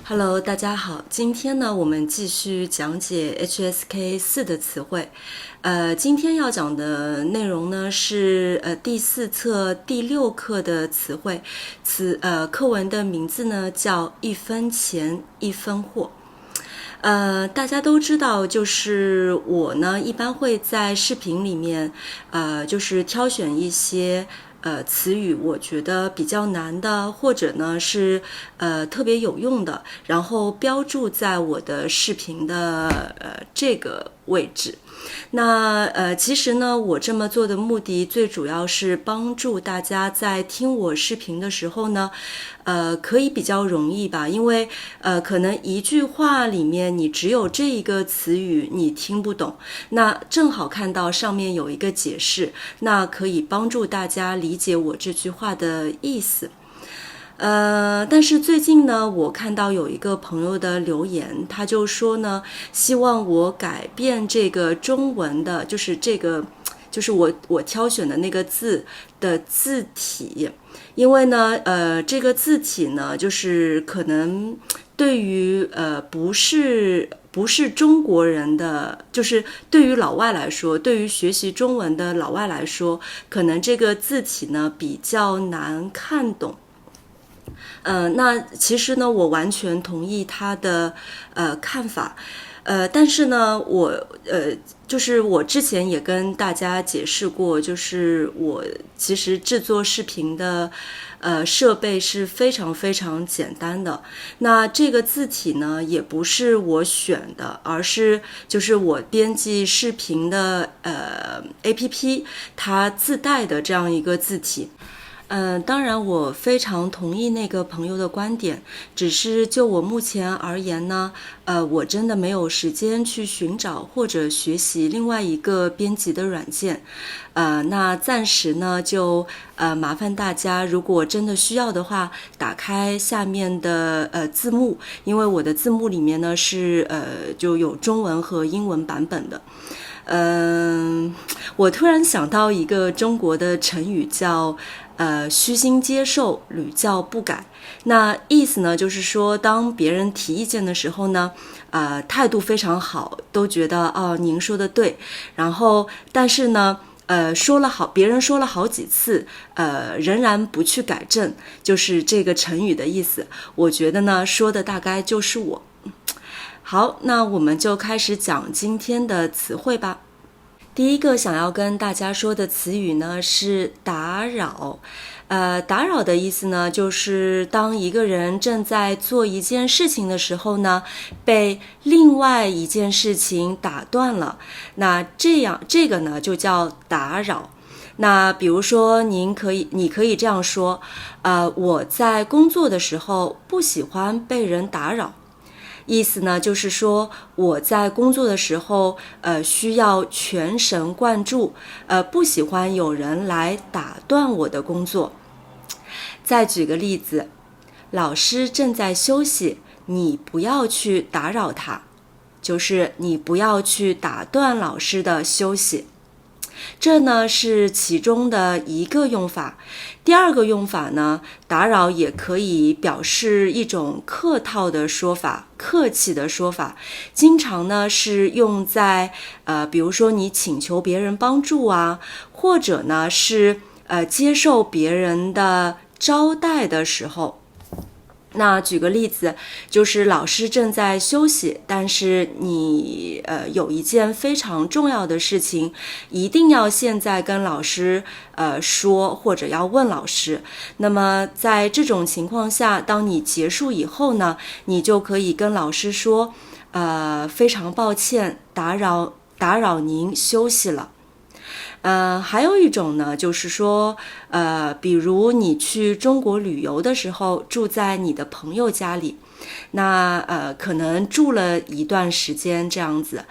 Hello，大家好。今天呢，我们继续讲解 HSK4的词汇。今天要讲的内容呢是第4册第6课的词汇。课文的名字呢叫1分钱1分货。大家都知道，就是我呢一般会在视频里面，就是挑选一些词语我觉得比较难的，或者呢是特别有用的，然后标注在我的视频的这个位置。那其实呢，我这么做的目的最主要是帮助大家在听我视频的时候呢，可以比较容易吧，因为可能一句话里面你只有这一个词语你听不懂，那正好看到上面有一个解释，那可以帮助大家理解我这句话的意思。但是最近呢，我看到有一个朋友的留言，他就说呢，希望我改变这个中文的，就是我挑选的那个字的字体，因为呢，这个字体呢，就是可能对于不是中国人的，就是对于老外来说，对于学习中文的老外来说，可能这个字体呢比较难看懂。那其实呢，我完全同意他的看法，但是呢，就是我之前也跟大家解释过，就是我其实制作视频的设备是非常非常简单的。那这个字体呢，也不是我选的，而是就是我编辑视频的APP 它自带的这样一个字体。当然我非常同意那个朋友的观点，只是就我目前而言呢，我真的没有时间去寻找或者学习另外一个编辑的软件。那暂时呢就麻烦大家，如果真的需要的话，打开下面的字幕，因为我的字幕里面呢是就有中文和英文版本的。我突然想到一个中国的成语叫虚心接受，屡教不改。那意思呢，就是说当别人提意见的时候呢，态度非常好，都觉得您说的对，然后但是呢别人说了好几次，仍然不去改正，就是这个成语的意思。我觉得呢，说的大概就是我。好，那我们就开始讲今天的词汇吧。第一个想要跟大家说的词语呢是打扰。打扰的意思呢，就是当一个人正在做一件事情的时候呢，被另外一件事情打断了，那这个呢就叫打扰。那比如说你可以这样说，我在工作的时候不喜欢被人打扰。意思呢，就是说我在工作的时候，需要全神贯注，不喜欢有人来打断我的工作。再举个例子，老师正在休息，你不要去打扰他，就是你不要去打断老师的休息。这呢是其中的一个用法。第二个用法呢，打扰也可以表示一种客套的说法，客气的说法，经常呢是用在比如说你请求别人帮助啊，或者呢是接受别人的招待的时候。那举个例子，就是老师正在休息，但是你有一件非常重要的事情，一定要现在跟老师说，或者要问老师。那么在这种情况下，当你结束以后呢，你就可以跟老师说，非常抱歉，打扰您休息了。还有一种呢，就是说，比如你去中国旅游的时候，住在你的朋友家里，那可能住了一段时间这样子，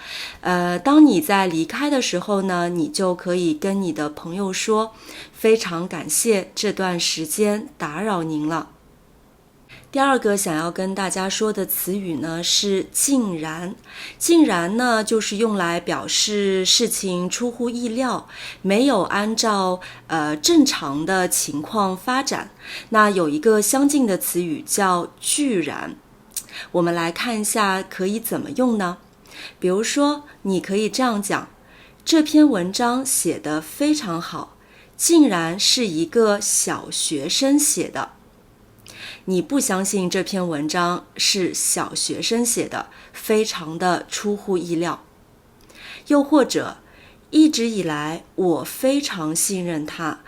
当你在离开的时候呢，你就可以跟你的朋友说，非常感谢这段时间打扰您了。第二个想要跟大家说的词语呢是竟然。竟然呢就是用来表示事情出乎意料，没有按照正常的情况发展。那有一个相近的词语叫居然。我们来看一下可以怎么用呢？比如说，你可以这样讲：这篇文章写得非常好，竟然是一个小学生写的。你不相信这篇文章是小学生写的，非常的出乎意料。又或者，一直以来我非常信任他，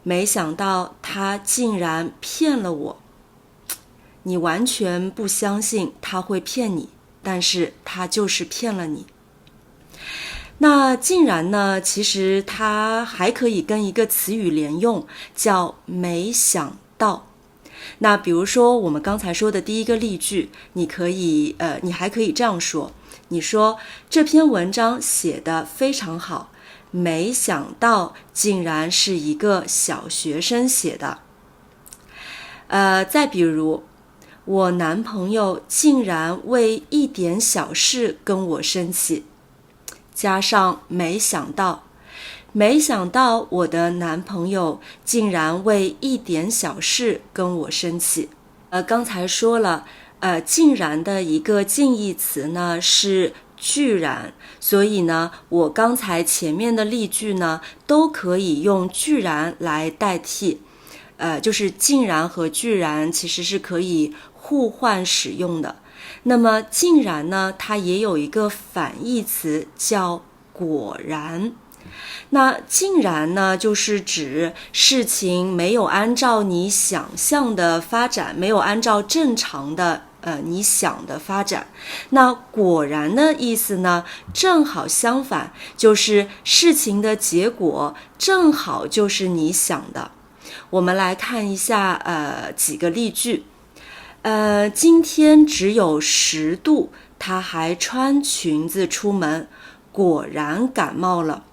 没想到他竟然骗了我。你完全不相信他会骗你，但是他就是骗了你。那竟然呢，其实它还可以跟一个词语连用，叫没想到。那比如说我们刚才说的第一个例句，你还可以这样说，你说这篇文章写得非常好，没想到竟然是一个小学生写的。再比如，我男朋友竟然为一点小事跟我生气，加上没想到我的男朋友竟然为一点小事跟我生气。刚才说了，竟然的一个近义词呢是居然，所以呢，我刚才前面的例句呢都可以用居然来代替。就是竟然和居然其实是可以互换使用的。那么竟然呢，它也有一个反义词叫果然。那竟然呢，就是指事情没有按照你想象的发展，没有按照正常的你想的发展。那果然的意思呢，正好相反，就是事情的结果正好就是你想的。我们来看一下几个例句。今天只有10度，她还穿裙子出门，果然感冒了。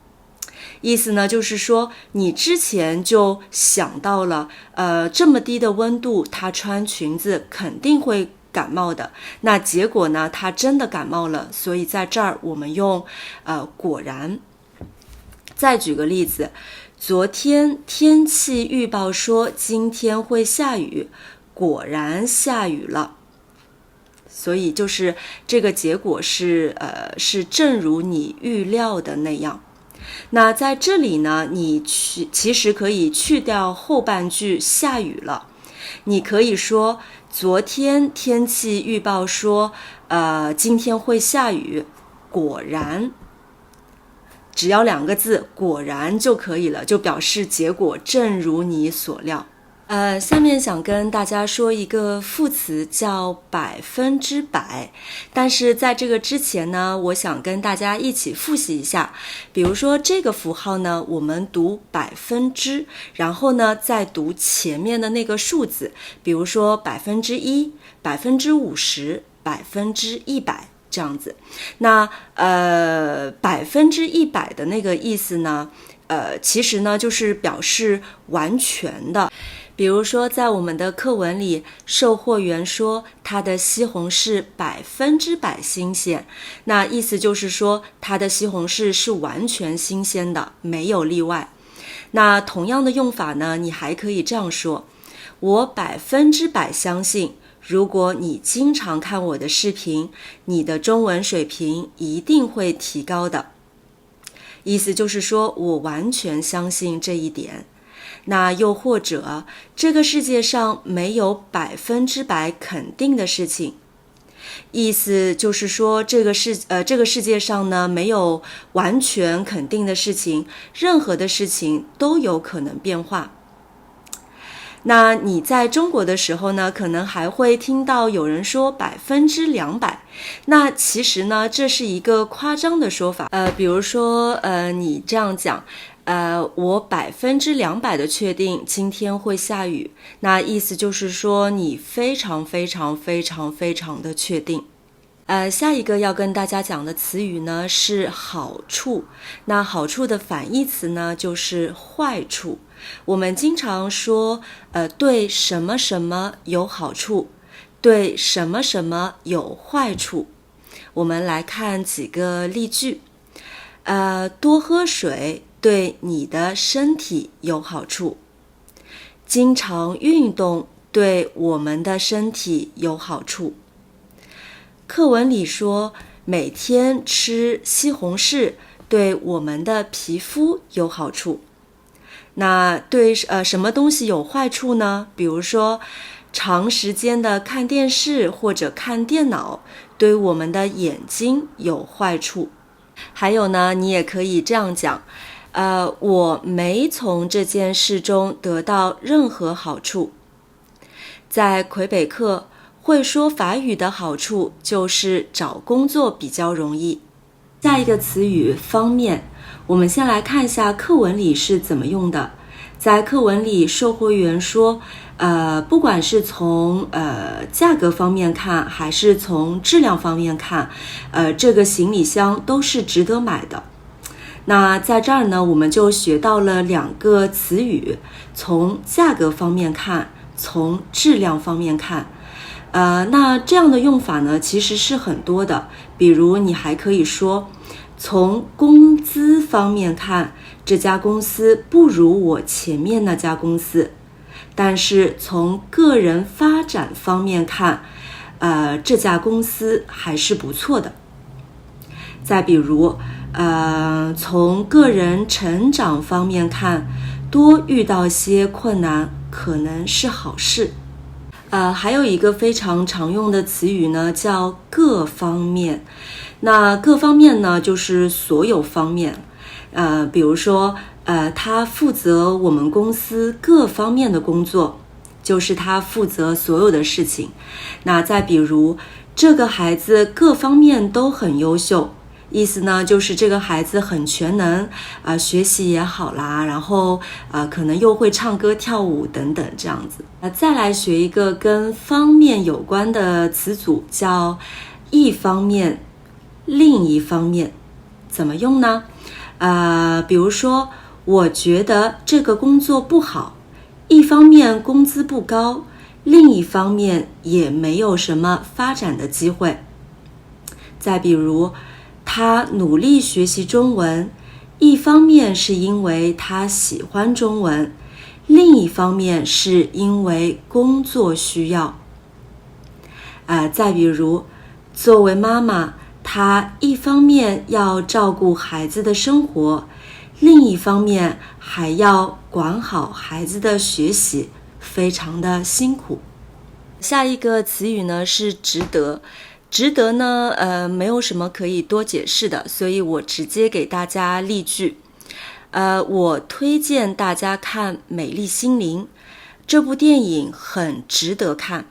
意思呢，就是说你之前就想到了，这么低的温度，她穿裙子肯定会感冒的。那结果呢，她真的感冒了，所以在这儿我们用果然。再举个例子，昨天天气预报说今天会下雨，果然下雨了。所以就是这个结果是正如你预料的那样。那在这里呢，你其实可以去掉后半句下雨了，你可以说昨天天气预报说今天会下雨，果然。只要2个字果然就可以了，就表示结果正如你所料。下面想跟大家说一个副词叫100%，但是在这个之前呢，我想跟大家一起复习一下。比如说这个符号呢，我们读100%，然后呢再读前面的那个数字，比如说1%、50%、100%。这样子。那100%的那个意思呢，其实呢就是表示完全的。比如说在我们的课文里，售货员说他的西红柿100%新鲜，那意思就是说他的西红柿是完全新鲜的，没有例外。那同样的用法呢，你还可以这样说：我100%相信，如果你经常看我的视频，你的中文水平一定会提高的。意思就是说我完全相信这一点。那又或者，这个世界上没有100%肯定的事情。意思就是说这个世界上呢，没有完全肯定的事情，任何的事情都有可能变化。那你在中国的时候呢，可能还会听到有人说200%，那其实呢，这是一个夸张的说法。比如说你这样讲，我200%的确定今天会下雨，那意思就是说你非常非常非常非常的确定。下一个要跟大家讲的词语呢是好处。那好处的反义词呢就是坏处。我们经常说对什么什么有好处，对什么什么有坏处。我们来看几个例句。多喝水对你的身体有好处，经常运动对我们的身体有好处。课文里说每天吃西红柿对我们的皮肤有好处。那对什么东西有坏处呢？比如说长时间的看电视或者看电脑对我们的眼睛有坏处。还有呢，你也可以这样讲，我没从这件事中得到任何好处。在魁北克，会说法语的好处就是找工作比较容易。下一个词语方面，我们先来看一下课文里是怎么用的。在课文里，售货员说，不管是从价格方面看，还是从质量方面看，这个行李箱都是值得买的。那在这儿呢，我们就学到了2个词语，从价格方面看，从质量方面看。那这样的用法呢，其实是很多的。比如你还可以说，从工资方面看，这家公司不如我前面那家公司，但是从个人发展方面看，这家公司还是不错的。再比如，从个人成长方面看，多遇到些困难可能是好事。还有一个非常常用的词语呢，叫各方面。那各方面呢，就是所有方面。比如说，他负责我们公司各方面的工作，就是他负责所有的事情。那再比如，这个孩子各方面都很优秀，意思呢就是这个孩子很全能，学习也好啦，然后可能又会唱歌跳舞等等这样子。再来学一个跟方面有关的词组，叫一方面、另一方面。怎么用呢？比如说，我觉得这个工作不好，一方面工资不高，另一方面也没有什么发展的机会。再比如，他努力学习中文，一方面是因为他喜欢中文，另一方面是因为工作需要。再比如，作为妈妈，她一方面要照顾孩子的生活，另一方面还要管好孩子的学习，非常的辛苦。下一个词语呢是值得。值得呢，没有什么可以多解释的，所以我直接给大家例句。我推荐大家看《美丽心灵》，这部电影很值得看。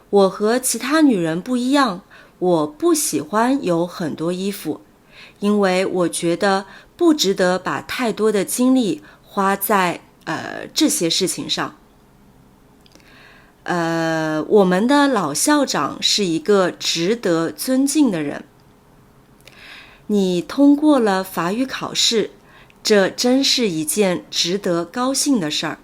我和其他女人不一样，我不喜欢有很多衣服，因为我觉得不值得把太多的精力花在这些事情上。我们的老校长是一个值得尊敬的人。你通过了法语考试，这真是一件值得高兴的事儿。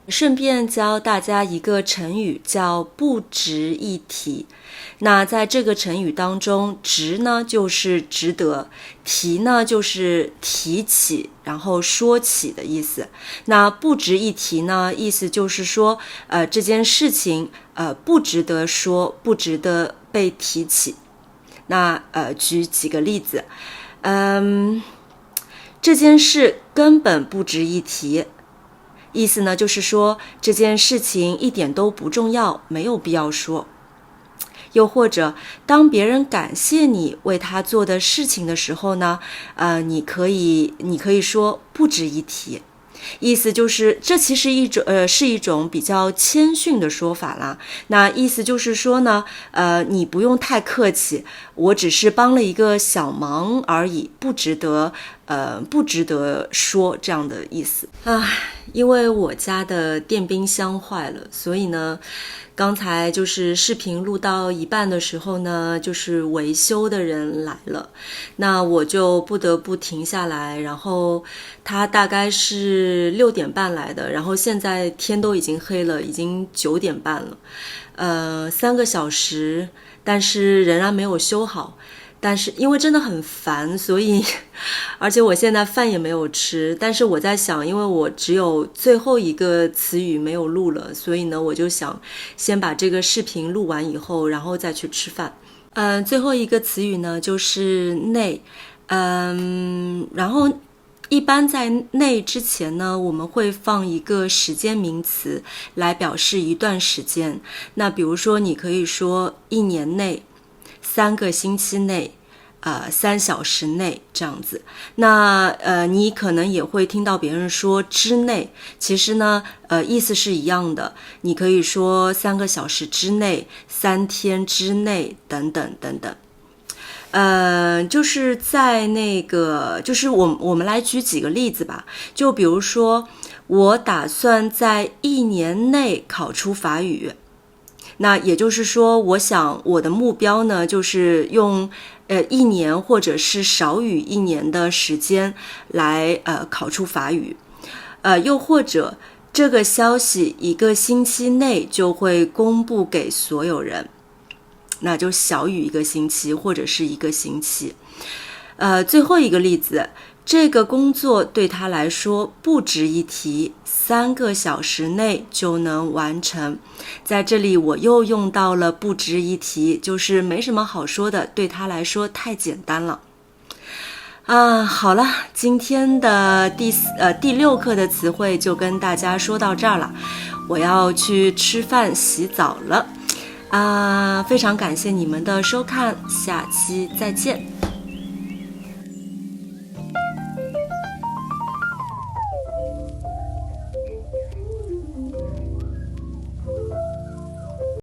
顺便教大家一个成语，叫不值一提。那在这个成语当中，值呢就是值得，提呢就是提起，然后说起的意思。那不值一提呢，意思就是说，这件事情不值得说，不值得被提起。那举几个例子，这件事根本不值一提。意思呢，就是说这件事情一点都不重要，没有必要说。又或者，当别人感谢你为他做的事情的时候呢，你可以说不值一提。意思就是这其实是一种比较谦逊的说法啦。那意思就是说呢，你不用太客气，我只是帮了一个小忙而已，不值得说这样的意思啊。因为我家的电冰箱坏了，所以呢，刚才就是视频录到一半的时候呢，就是维修的人来了，那我就不得不停下来。然后他大概是6点半来的，然后现在天都已经黑了，已经9点半了，3个小时，但是仍然没有修好。但是因为真的很烦，所以而且我现在饭也没有吃，但是我在想，因为我只有最后一个词语没有录了，所以呢我就想先把这个视频录完以后，然后再去吃饭。最后一个词语呢就是内，然后一般在内之前呢，我们会放一个时间名词来表示一段时间。那比如说，你可以说1年内、3个星期内、3小时内这样子。那你可能也会听到别人说之内，其实呢，意思是一样的。你可以说3个小时之内、3天之内等等等等。就是在那个，就是我们来举几个例子吧。就比如说，我打算在1年内考出法语。那也就是说，我想我的目标呢，就是用1年或者是少于1年的时间来考出法语。又或者这个消息1个星期内就会公布给所有人。那就小于1个星期或者是1个星期。最后一个例子，这个工作对他来说不值一提，3个小时内就能完成。在这里我又用到了不值一提，就是没什么好说的，对他来说太简单了。好了，今天的第6课的词汇就跟大家说到这儿了，我要去吃饭洗澡了。非常感谢你们的收看，下期再见。